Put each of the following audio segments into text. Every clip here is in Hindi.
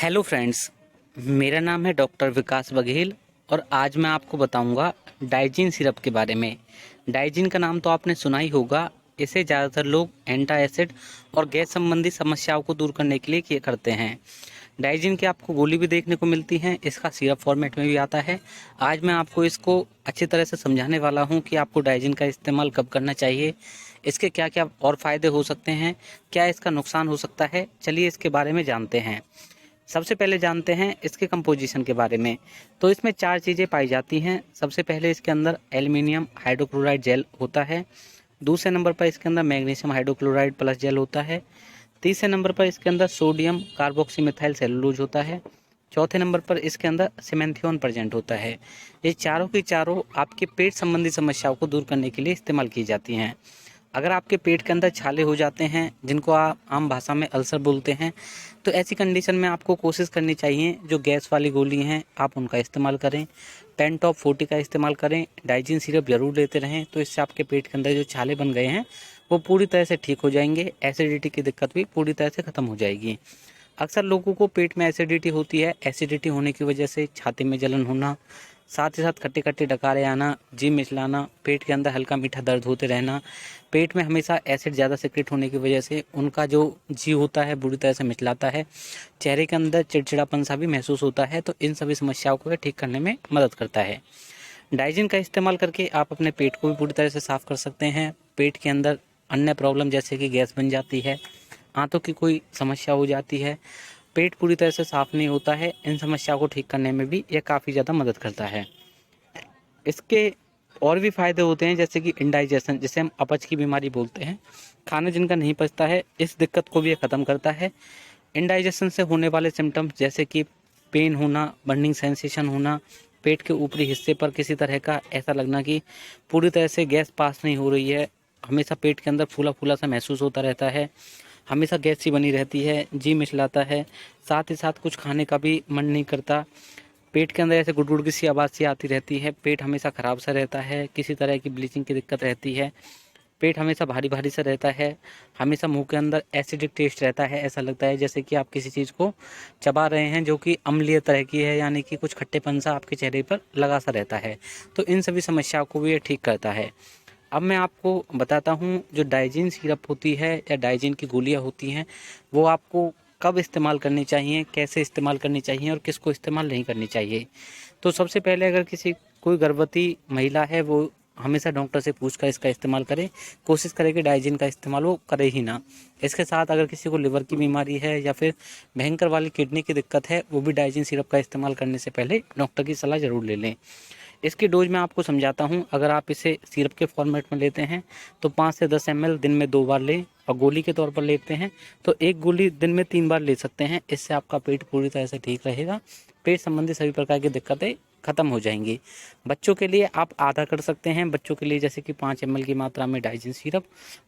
हेलो फ्रेंड्स, मेरा नाम है डॉक्टर विकास बघेल और आज मैं आपको बताऊंगा डाइजीन सिरप के बारे में। डाइजीन का नाम तो आपने सुना ही होगा। इसे ज़्यादातर लोग एंटा एसिड और गैस संबंधी समस्याओं को दूर करने के लिए किए करते हैं। डाइजीन की आपको गोली भी देखने को मिलती है, इसका सिरप फॉर्मेट में भी आता है। आज मैं आपको इसको अच्छी तरह से समझाने वाला हूँ कि आपको डाइजीन का इस्तेमाल कब करना चाहिए, इसके क्या क्या और फ़ायदे हो सकते हैं, क्या इसका नुकसान हो सकता है। चलिए इसके बारे में जानते हैं। सबसे पहले जानते हैं इसके कंपोजिशन के बारे में। तो इसमें 4 चीज़ें पाई जाती हैं। सबसे पहले इसके अंदर एल्युमिनियम हाइड्रोक्लोराइड जेल होता है। दूसरे नंबर पर इसके अंदर मैग्नीशियम हाइड्रोक्लोराइड प्लस जेल होता है। तीसरे नंबर पर इसके अंदर सोडियम कार्बोक्सीमेथाइल सेलुलोज होता है। चौथे नंबर पर इसके अंदर सिमेंथियोन प्रेजेंट होता है। ये चारों की चारों आपके पेट संबंधी समस्याओं को दूर करने के लिए इस्तेमाल की जाती हैं। अगर आपके पेट के अंदर छाले हो जाते हैं, जिनको आप आम भाषा में अल्सर बोलते हैं, तो ऐसी कंडीशन में आपको कोशिश करनी चाहिए जो गैस वाली गोली हैं आप उनका इस्तेमाल करें। पेंटॉप 40 का इस्तेमाल करें। डाइजीन सिरप जरूर लेते रहें, तो इससे आपके पेट के अंदर जो छाले बन गए हैं वो पूरी तरह से ठीक हो जाएंगे। एसिडिटी की दिक्कत भी पूरी तरह से ख़त्म हो जाएगी। अक्सर लोगों को पेट में एसिडिटी होती है। एसिडिटी होने की वजह से छाती में जलन होना, साथ ही साथ खट्टे खट्टे डकारे आना, जी मिचलाना, पेट के अंदर हल्का मीठा दर्द होते रहना, पेट में हमेशा एसिड ज़्यादा सिक्रेट होने की वजह से उनका जो जी होता है बुरी तरह से मिचलाता है, चेहरे के अंदर चिड़चिड़ापन सा भी महसूस होता है। तो इन सभी समस्याओं को ठीक करने में मदद करता है। डाइजीन का इस्तेमाल करके आप अपने पेट को भी पूरी तरह से साफ़ कर सकते हैं। पेट के अंदर अन्य प्रॉब्लम जैसे कि गैस बन जाती है, आंतों की कोई समस्या हो जाती है, पेट पूरी तरह से साफ़ नहीं होता है, इन समस्याओं को ठीक करने में भी यह काफ़ी ज़्यादा मदद करता है। इसके और भी फ़ायदे होते हैं जैसे कि इंडाइजेशन, जिसे हम अपच की बीमारी बोलते हैं। खाना जिनका नहीं पचता है, इस दिक्कत को भी ये ख़त्म करता है। इंडाइजेशन से होने वाले सिम्टम्स जैसे कि पेन होना, बर्निंग सेंसेशन होना, पेट के ऊपरी हिस्से पर किसी तरह का ऐसा लगना कि पूरी तरह से गैस पास नहीं हो रही है, हमेशा पेट के अंदर फूला फूला सा महसूस होता रहता है, हमेशा गैस सी बनी रहती है, जी मिचलाता है, साथ ही साथ कुछ खाने का भी मन नहीं करता, पेट के अंदर ऐसे गुड़गुड़ की सी आवाज़ सी आती रहती है, पेट हमेशा ख़राब सा रहता है, किसी तरह की ब्लीचिंग की दिक्कत रहती है, पेट हमेशा भारी भारी सा रहता है, हमेशा मुंह के अंदर एसिडिक टेस्ट रहता है, ऐसा लगता है जैसे कि आप किसी चीज़ को चबा रहे हैं जो कि अम्लीय तरह की है, यानी कि कुछ खट्टेपन सा आपके चेहरे पर लगा सा रहता है। तो इन सभी समस्याओं को भी ये ठीक करता है। अब मैं आपको बताता हूँ जो डाइजीन सिरप होती है या डाइजीन की गोलियाँ होती हैं, वो आपको कब इस्तेमाल करनी चाहिए, कैसे इस्तेमाल करनी चाहिए और किसको इस्तेमाल नहीं करनी चाहिए। तो सबसे पहले अगर कोई गर्भवती महिला है, वो हमेशा डॉक्टर से पूछकर इसका इस्तेमाल करें। कोशिश करें कि डाइजीन का इस्तेमाल वो करे ही ना। इसके साथ अगर किसी को लिवर की बीमारी है या फिर भयंकर वाली किडनी की दिक्कत है, वो भी डाइजीन सिरप का इस्तेमाल करने से पहले डॉक्टर की सलाह ज़रूर ले लें। इसकी डोज मैं आपको समझाता हूँ। अगर आप इसे सिरप के फॉर्मेट में लेते हैं तो 5 से 10 ml दिन में 2 बार लें, और गोली के तौर पर लेते हैं तो एक गोली दिन में 3 बार ले सकते हैं। इससे आपका पेट पूरी तरह से ठीक रहेगा, पेट संबंधी सभी प्रकार की दिक्कतें ख़त्म हो जाएंगी। बच्चों के लिए आप आधा कर सकते हैं, बच्चों के लिए जैसे कि 5 ml की मात्रा में डाइजीन सिरप,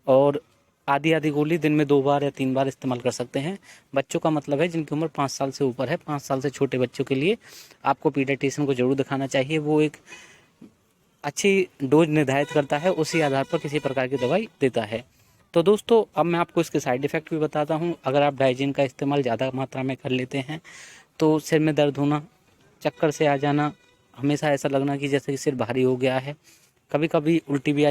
और आधी आधी गोली दिन में 2 बार या 3 बार इस्तेमाल कर सकते हैं। बच्चों का मतलब है जिनकी उम्र 5 साल से ऊपर है। 5 साल से छोटे बच्चों के लिए आपको पीडियाट्रिशियन को जरूर दिखाना चाहिए। वो एक अच्छी डोज निर्धारित करता है, उसी आधार पर किसी प्रकार की दवाई देता है। तो दोस्तों, अब मैं आपको इसके साइड इफ़ेक्ट भी बताता हूँ। अगर आप डाइजीन का इस्तेमाल ज़्यादा मात्रा में कर लेते हैं तो सिर में दर्द होना, चक्कर से आ जाना, हमेशा ऐसा लगना कि जैसे कि सिर भारी हो गया है, कभी कभी उल्टी भी